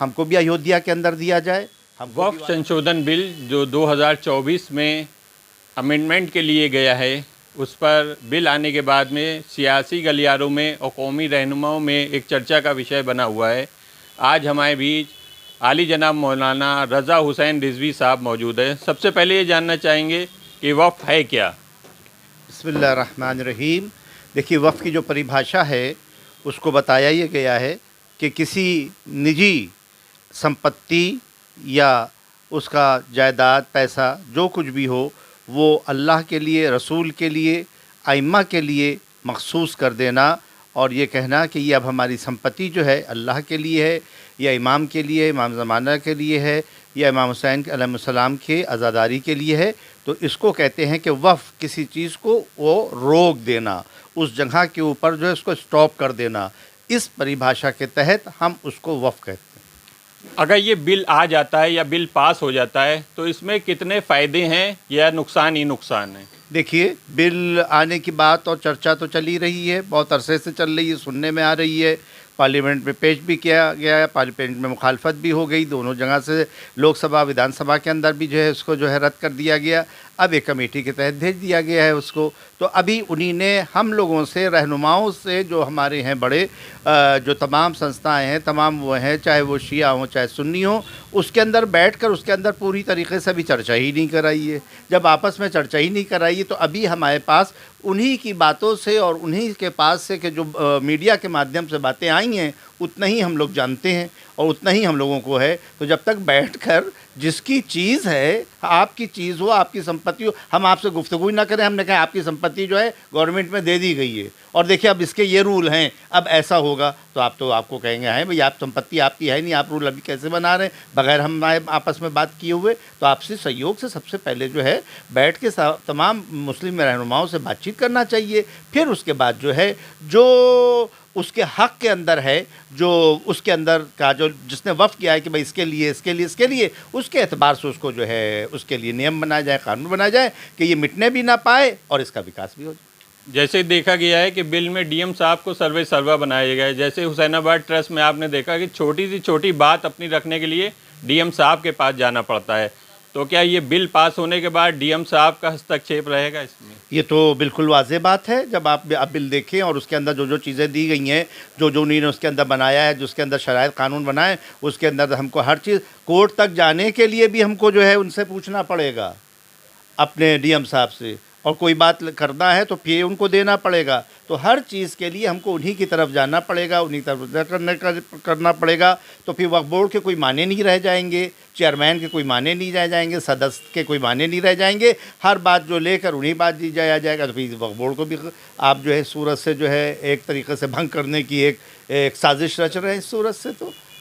ہم کو بھی ایودھیا کے اندر دیا جائے. وقف سنشودھن بل جو 2024 میں امینڈمنٹ کے لیے گیا ہے، اس پر بل آنے کے بعد میں سیاسی گلیاروں میں اور قومی رہنماؤں میں ایک چرچا کا وشے بنا ہوا ہے. آج ہمارے بیچ عالی جناب مولانا رضا حسین رضوی صاحب موجود ہیں. سب سے پہلے یہ جاننا چاہیں گے کہ وقف ہے کیا؟ بسم اللہ الرحمن الرحیم. دیکھیے، وقف کی جو پریبھاشا ہے اس کو بتایا یہ گیا ہے کہ کسی نجی سمپتی یا اس کا جائیداد، پیسہ، جو کچھ بھی ہو، وہ اللہ کے لیے، رسول کے لیے، ائمہ کے لیے مخصوص کر دینا اور یہ کہنا کہ یہ اب ہماری سمپتی جو ہے اللہ کے لیے ہے، یا امام کے لیے، امام زمانہ کے لیے ہے، یا امام حسین علیہ السلام کے عزاداری کے لیے ہے. تو اس کو کہتے ہیں کہ وقف. کسی چیز کو وہ روک دینا، اس جگہ کے اوپر جو ہے اس کو اسٹاپ کر دینا. اس پریبھاشا کے تحت ہم اس کو وقف کہتے ہیں. اگر یہ بل آ جاتا ہے یا بل پاس ہو جاتا ہے تو اس میں کتنے فائدے ہیں یا نقصان ہی نقصان ہے؟ دیکھیے، بل آنے کی بات اور چرچا تو چل ہی رہی ہے، بہت عرصے سے چل رہی ہے، سننے میں آ رہی ہے. پارلیمنٹ میں پیش بھی کیا گیا ہے، پارلیمنٹ میں مخالفت بھی ہو گئی، دونوں جگہ سے لوک سبھا، ودھان سبھا کے اندر بھی جو ہے اس کو جو ہے رد کر دیا گیا. اب ایک کمیٹی کے تحت بھیج دیا گیا ہے اس کو. تو ابھی انہی نے ہم لوگوں سے، رہنماؤں سے، جو ہمارے ہیں بڑے، جو تمام سنستھائیں ہیں، تمام وہ ہیں، چاہے وہ شیعہ ہوں چاہے سنی ہوں، اس کے اندر بیٹھ کر اس کے اندر پوری طریقے سے بھی چرچا ہی نہیں کرائی ہے. جب آپس میں چرچا ہی نہیں کرائی ہے تو ابھی ہمارے پاس انہی کی باتوں سے اور انہی کے پاس سے کہ جو میڈیا کے مادھیم سے باتیں آئی ہیں اتنا ہی ہم لوگ جانتے ہیں اور اتنا ہی ہم لوگوں کو ہے. تو جب تک بیٹھ کر جس کی چیز ہے، آپ کی چیز ہو، آپ کی سمپتی ہو، ہم آپ سے گفتگو نہ کریں. ہم نے کہا آپ کی سمپتی جو ہے گورنمنٹ میں دے دی گئی ہے اور دیکھیں اب اس کے یہ رول ہیں، اب ایسا ہوگا، تو آپ کو کہیں گے ہیں بھئی آپ سمپتی آپ کی ہے نہیں، آپ رول ابھی کیسے بنا رہے ہیں بغیر ہم آپس میں بات کیے ہوئے. تو آپ سے سہیوگ سے سب سے پہلے جو ہے بیٹھ کے تمام مسلم رہنماؤں سے بات چیت کرنا چاہیے. پھر اس کے بعد جو ہے جو اس کے حق کے اندر ہے، جو اس کے اندر کا جو جس نے وقف کیا ہے کہ بھئی اس کے لیے اس کے اعتبار سے اس کو جو ہے اس کے لیے نیم بنایا جائے، قانون بنایا جائے کہ یہ مٹنے بھی نہ پائے اور اس کا وکاس بھی ہو جائے. جیسے دیکھا گیا ہے کہ بل میں ڈی ایم صاحب کو سروا بنایا گیا ہے. جیسے حسین آباد ٹرسٹ میں آپ نے دیکھا کہ چھوٹی سی چھوٹی بات اپنی رکھنے کے لیے ڈی ایم صاحب کے پاس جانا پڑتا ہے. تو کیا یہ بل پاس ہونے کے بعد ڈی ایم صاحب کا ہستکشیپ رہے گا اس میں؟ یہ تو بالکل واضح بات ہے. جب آپ بل دیکھیں اور اس کے اندر جو چیزیں دی گئی ہیں، جو انہوں نے اس کے اندر بنایا ہے، جو اس کے اندر شرائط قانون بنائے، اس کے اندر ہم کو ہر چیز، کورٹ تک جانے کے لیے بھی ہم کو جو ہے ان سے پوچھنا پڑے گا اپنے ڈی ایم صاحب سے، اور کوئی بات کرنا ہے تو پھر ان کو دینا پڑے گا. تو ہر چیز کے لیے ہم کو انہی کی طرف جانا پڑے گا، انہی کی طرف کرنا پڑے گا. تو پھر وقف بورڈ کے کوئی معنی نہیں رہ جائیں گے، چیئرمین کے کوئی معنی نہیں رہ جائیں گے، صدر کے کوئی معنی نہیں رہ جائیں گے. ہر بات جو لے کر انہی بات دی جایا جائے گا. تو پھر وقف بورڈ کو بھی آپ جو ہے صورت سے جو ہے ایک طریقے سے بھنگ کرنے کی ایک سازش رچ رہے ہیں اس صورت سے.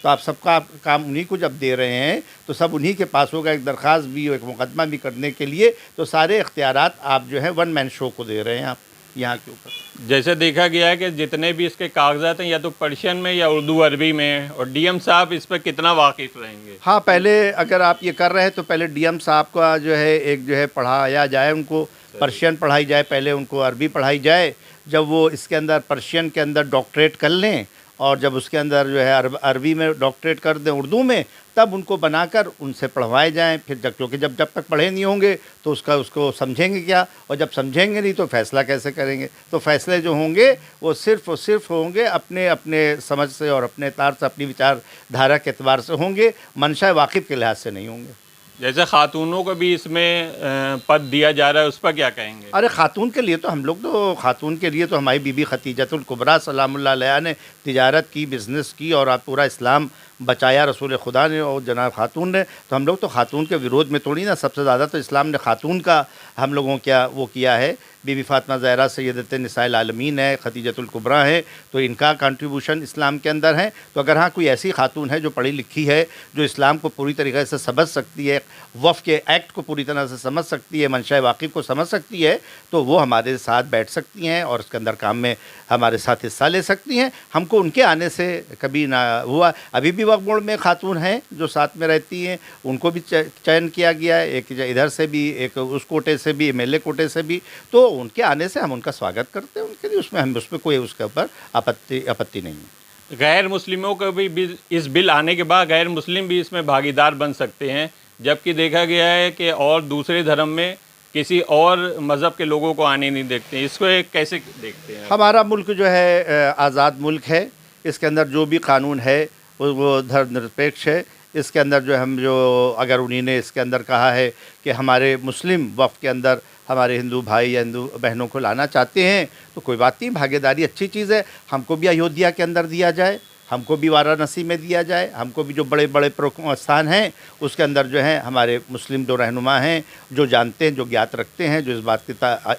تو آپ سب کا کام انہی کو جب دے رہے ہیں تو سب انہی کے پاس ہوگا، ایک درخواست بھی، ایک مقدمہ بھی کرنے کے لیے. تو سارے اختیارات آپ جو ہے ون مین شو کو دے رہے ہیں آپ یہاں کے اوپر. جیسے دیکھا گیا ہے کہ جتنے بھی اس کے کاغذات ہیں یا تو پرشین میں یا اردو عربی میں، اور ڈی ایم صاحب اس پہ کتنا واقف رہیں گے؟ ہاں، پہلے اگر آپ یہ کر رہے ہیں تو پہلے ڈی ایم صاحب کا جو ہے ایک جو ہے پڑھایا جائے، ان کو پرشین پڑھائی جائے، پہلے ان کو عربی پڑھائی جائے. جب وہ اس کے اندر پرشین کے اندر ڈاکٹریٹ کر لیں اور جب اس کے اندر جو ہے عربی میں ڈاکٹریٹ کر دیں، اردو میں، تب ان کو بنا کر ان سے پڑھوائے جائیں. پھر کیونکہ جب تک پڑھے نہیں ہوں گے تو اس کو سمجھیں گے کیا، اور جب سمجھیں گے نہیں تو فیصلہ کیسے کریں گے. تو فیصلے جو ہوں گے وہ صرف ہوں گے اپنے سمجھ سے اور اپنے اعتبار سے، اپنی وچار دھارا کے اعتبار سے ہوں گے، منشا واقف کے لحاظ سے نہیں ہوں گے. جیسے خاتونوں کو بھی اس میں پد دیا جا رہا ہے، اس پر کیا کہیں گے؟ ارے خاتون کے لیے تو ہم لوگ تو خاتون کے لیے تو ہماری بی بی خدیجۃ الکبریٰ سلام اللہ علیہا نے تجارت کی، بزنس کی، اور آپ پورا اسلام بچایا رسول خدا نے اور جناب خاتون نے. تو ہم لوگ تو خاتون کے وروج میں توڑی نا. سب سے زیادہ تو اسلام نے خاتون کا ہم لوگوں وہ کیا ہے. بی بی فاطمہ زہرا سیدۃ نساء العالمین ہے، خدیجۃ الکبریٰ ہے، تو ان کا کنٹریبیوشن اسلام کے اندر ہے. تو اگر ہاں کوئی ایسی خاتون ہے جو پڑھی لکھی ہے، جو اسلام کو پوری طریقے سے سمجھ سکتی ہے، وقف کے ایکٹ کو پوری طرح سے سمجھ سکتی ہے، منشاء واقف کو سمجھ سکتی ہے، تو وہ ہمارے ساتھ بیٹھ سکتی ہیں اور اس کے اندر کام میں ہمارے ساتھ حصہ لے سکتی ہیں. ہم کو ان کے آنے سے کبھی نہ ہوا. ابھی بھی وقف بورڈ میں خاتون ہیں جو ساتھ میں رہتی ہیں، ان کو بھی چین کیا گیا ہے، ایک ادھر سے بھی، ایک اس کوٹے سے بھی، MLA کوٹے سے بھی. تو ان کے آنے سے ہم ان کا سواگت کرتے ہیں. ان کے لیے اس میں کوئی اس کے اوپر اپتی نہیں ہے. غیر مسلموں کو بھی اس بل آنے کے بعد غیر مسلم بھی اس میں بھاگیدار بن سکتے ہیں، جبکہ دیکھا گیا ہے کہ اور دوسرے دھرم میں کسی اور مذہب کے لوگوں کو آنے نہیں دیکھتے ہیں۔ اس کو کیسے دیکھتے ہیں؟ ہمارا ملک جو ہے آزاد ملک ہے، اس کے اندر جو بھی قانون ہے وہ دھرم نرپیکش ہے۔ اس کے اندر جو اگر انہیں نے اس کے اندر کہا ہے کہ ہمارے مسلم وفد کے اندر ہمارے ہندو بھائی یا ہندو بہنوں کو لانا چاہتے ہیں تو کوئی بات نہیں، بھاگیداری اچھی چیز ہے۔ ہم کو بھی ایودھیا کے اندر دیا جائے، ہم کو بھی وارانسی میں دیا جائے، ہم کو بھی جو بڑے بڑے استھان ہیں اس کے اندر جو ہیں ہمارے مسلم جو رہنما ہیں، جو جانتے ہیں، جو گیات رکھتے ہیں، جو اس بات کی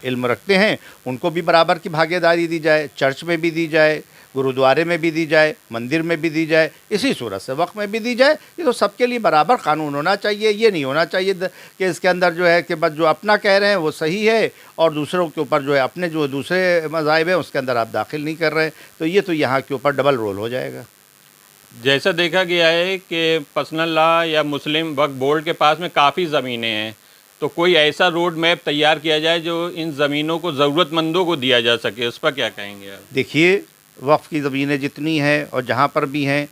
علم رکھتے ہیں، ان کو بھی برابر کی بھاگیداری دی جائے۔ چرچ میں بھی دی جائے، گرودوارے میں بھی دی جائے، مندر میں بھی دی جائے، اسی صورت سے وقف میں بھی دی جائے۔ یہ تو سب کے لیے برابر قانون ہونا چاہیے۔ یہ نہیں ہونا چاہیے کہ اس کے اندر جو ہے کہ بس جو اپنا کہہ رہے ہیں وہ صحیح ہے اور دوسروں کے اوپر جو ہے اپنے جو دوسرے مذاہب ہیں اس کے اندر آپ داخل نہیں کر رہے ہیں، تو یہ تو یہاں کے اوپر ڈبل رول ہو جائے گا۔ جیسا دیکھا گیا ہے کہ پرسنل لا یا مسلم وقف بورڈ کے پاس میں کافی زمینیں ہیں، تو کوئی ایسا روڈ میپ تیار کیا جائے جو ان زمینوں کو ضرورت مندوں کو دیا جا سکے، اس پر کیا کہیں گے آپ؟ دیکھیے، وقف کی زمینیں جتنی ہیں اور جہاں پر بھی ہیں،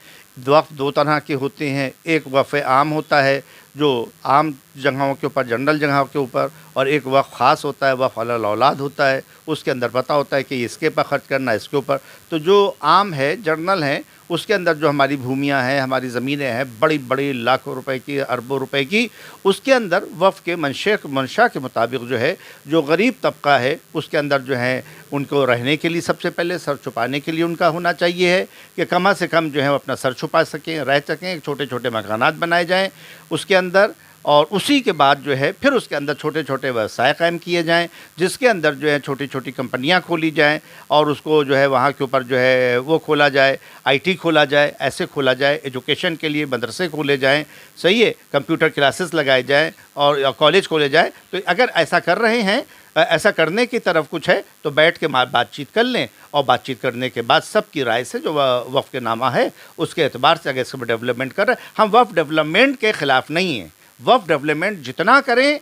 وقف دو طرح کے ہوتے ہیں۔ ایک وقف عام ہوتا ہے جو عام جگہوں کے اوپر، جنرل جگہوں کے اوپر، اور ایک وقف خاص ہوتا ہے، وقف علی الاولاد ہوتا ہے۔ اس کے اندر پتہ ہوتا ہے کہ اس کے اوپر خرچ کرنا، اس کے اوپر۔ تو جو عام ہے، جنرل ہیں، اس کے اندر جو ہماری بھومیاں ہیں، ہماری زمینیں ہیں، بڑی بڑی لاکھوں روپے کی، اربوں روپے کی، اس کے اندر وقف کے منشا کے مطابق جو ہے، جو غریب طبقہ ہے اس کے اندر جو ہے ان کو رہنے کے لیے سب سے پہلے سر چھپانے کے لیے ان کا ہونا چاہیے ہے کہ کم سے کم جو ہے وہ اپنا سر چھپا سکیں، رہ سکیں، چھوٹے چھوٹے مکانات بنائے جائیں اس کے اندر، اور اسی کے بعد جو ہے پھر اس کے اندر چھوٹے چھوٹے ویوسائے قائم کیے جائیں، جس کے اندر جو ہے چھوٹی چھوٹی کمپنیاں کھولی جائیں، اور اس کو جو ہے وہاں کے اوپر جو ہے وہ کھولا جائے، آئی ٹی کھولا جائے، ایسے کھولا جائے، ایجوکیشن کے لیے مدرسے کھولے جائیں، صحیح ہے، کمپیوٹر کلاسز لگائے جائیں اور کالج کھولے جائیں۔ تو اگر ایسا کر رہے ہیں، ایسا کرنے کی طرف کچھ ہے تو بیٹھ کے بات چیت کر لیں، اور بات چیت کرنے کے بعد سب کی رائے سے جو وقف کے نامہ ہے اس کے اعتبار سے اگر اس کو ڈیولپمنٹ کر رہے ہیں۔ ہم وقف ڈیولپمنٹ کے خلاف نہیں ہیں، وقف ڈیولپمنٹ جتنا کریں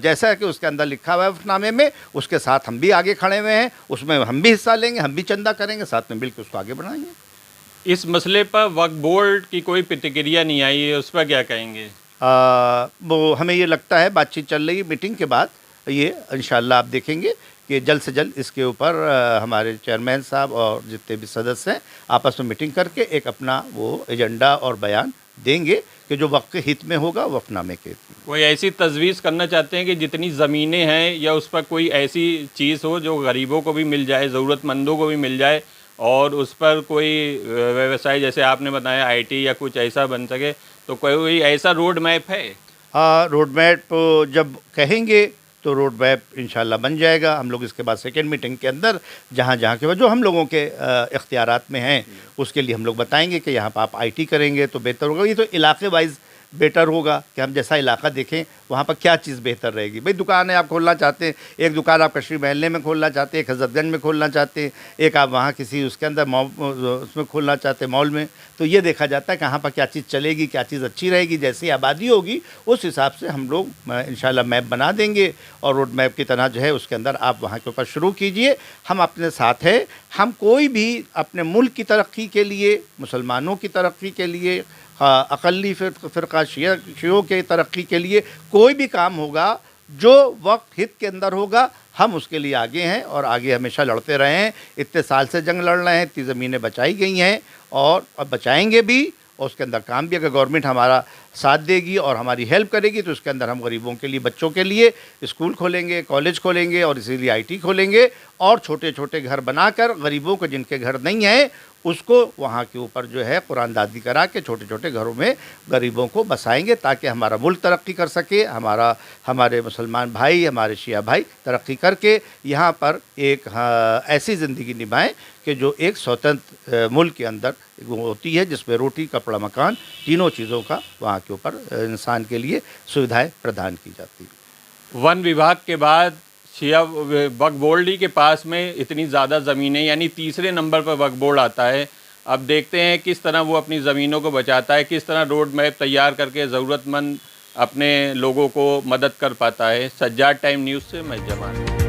جیسا کہ اس کے اندر لکھا ہوا ہے وقف نامے میں، اس کے ساتھ ہم بھی آگے کھڑے ہوئے ہیں، اس میں ہم بھی حصہ لیں گے، ہم بھی چندہ کریں گے، ساتھ میں مل کے اس کو آگے بڑھائیں گے۔ اس مسئلے پر وقف بورڈ کی کوئی پرتکریا نہیں آئی ہے، اس پر کیا کہیں گے؟ وہ ہمیں یہ لگتا ہے بات چیت چل رہی ہے، میٹنگ کے بعد یہ انشاءاللہ آپ دیکھیں گے کہ جلد سے جلد اس کے اوپر ہمارے چیئرمین صاحب اور جتنے بھی سدسیہ ہیں آپس میں میٹنگ کر کے ایک اپنا وہ ایجنڈا اور بیان دیں گے کہ جو وقف کے ہت میں ہوگا، وقف نامے کے ہت میں۔ کوئی ایسی تجویز کرنا چاہتے ہیں کہ جتنی زمینیں ہیں یا اس پر کوئی ایسی چیز ہو جو غریبوں کو بھی مل جائے، ضرورت مندوں کو بھی مل جائے، اور اس پر کوئی ویوسائے جیسے آپ نے بتایا آئی ٹی یا کچھ ایسا بن سکے، تو کوئی ایسا روڈ میپ ہے؟ روڈ میپ جب کہیں گے تو روڈ میپ انشاءاللہ بن جائے گا۔ ہم لوگ اس کے بعد سیکنڈ میٹنگ کے اندر جہاں کے جو ہم لوگوں کے اختیارات میں ہیں اس کے لیے ہم لوگ بتائیں گے کہ یہاں پہ آپ آئی ٹی کریں گے تو بہتر ہوگا۔ یہ تو علاقے وائز بیٹر ہوگا کہ ہم جیسا علاقہ دیکھیں وہاں پر کیا چیز بہتر رہے گی۔ بھئی دکانیں آپ کھولنا چاہتے ہیں، ایک دکان آپ کشمیر محلے میں کھولنا چاہتے ہیں، ایک حضرت گنج میں کھولنا چاہتے ہیں، ایک آپ وہاں کسی اس کے اندر اس میں کھولنا چاہتے ہیں مال میں، تو یہ دیکھا جاتا ہے کہ کہاں پر کیا چیز چلے گی، کیا چیز اچھی رہے گی۔ جیسی آبادی ہوگی اس حساب سے ہم لوگ انشاءاللہ میپ بنا دیں گے، اور روڈ میپ کی طرح جو ہے اس کے اندر آپ وہاں کے اوپر شروع کیجئے۔ ہم اپنے ساتھ ہیں، ہم کوئی بھی اپنے ملک کی ترقی کے لیے، مسلمانوں کی ترقی کے لیے، اقلی فرقہ شیعوں کے ترقی کے لیے کوئی بھی کام ہوگا جو وقت ہت کے اندر ہوگا، ہم اس کے لیے آگے ہیں اور آگے ہمیشہ لڑتے رہے ہیں۔ اتنے سال سے جنگ لڑ رہے ہیں، اتنی زمینیں بچائی گئی ہیں اور اب بچائیں گے بھی، اور اس کے اندر کام بھی اگر گورنمنٹ ہمارا ساتھ دے گی اور ہماری ہیلپ کرے گی تو اس کے اندر ہم غریبوں کے لیے، بچوں کے لیے اسکول کھولیں گے، کالج کھولیں گے، اور اسی لیے آئی ٹی کھولیں گے، اور چھوٹے چھوٹے گھر بنا کر غریبوں کو جن کے گھر نہیں ہیں اس کو وہاں کے اوپر جو ہے قرآن دادی کرا کے چھوٹے چھوٹے گھروں میں غریبوں کو بسائیں گے تاکہ ہمارا ملک ترقی کر سکے، ہمارے مسلمان بھائی، ہمارے شیعہ بھائی ترقی کر کے یہاں پر ایک ایسی زندگی نبھائیں کہ جو ایک سوتنتر ملک کے اندر وہ ہوتی ہے جس میں روٹی، کپڑا، مکان، تینوں چیزوں کا وہاں کے اوپر انسان کے لیے سویدھائیں پردان کی جاتی ہیں۔ ون وبھاگ کے بعد شیعہ وقف بورڈ کے پاس میں اتنی زیادہ زمینیں، یعنی تیسرے نمبر پر وقف بورڈ آتا ہے۔ اب دیکھتے ہیں کس طرح وہ اپنی زمینوں کو بچاتا ہے، کس طرح روڈ میپ تیار کر کے ضرورت مند اپنے لوگوں کو مدد کر پاتا ہے۔ سجاد ٹائم نیوز سے میں جمال۔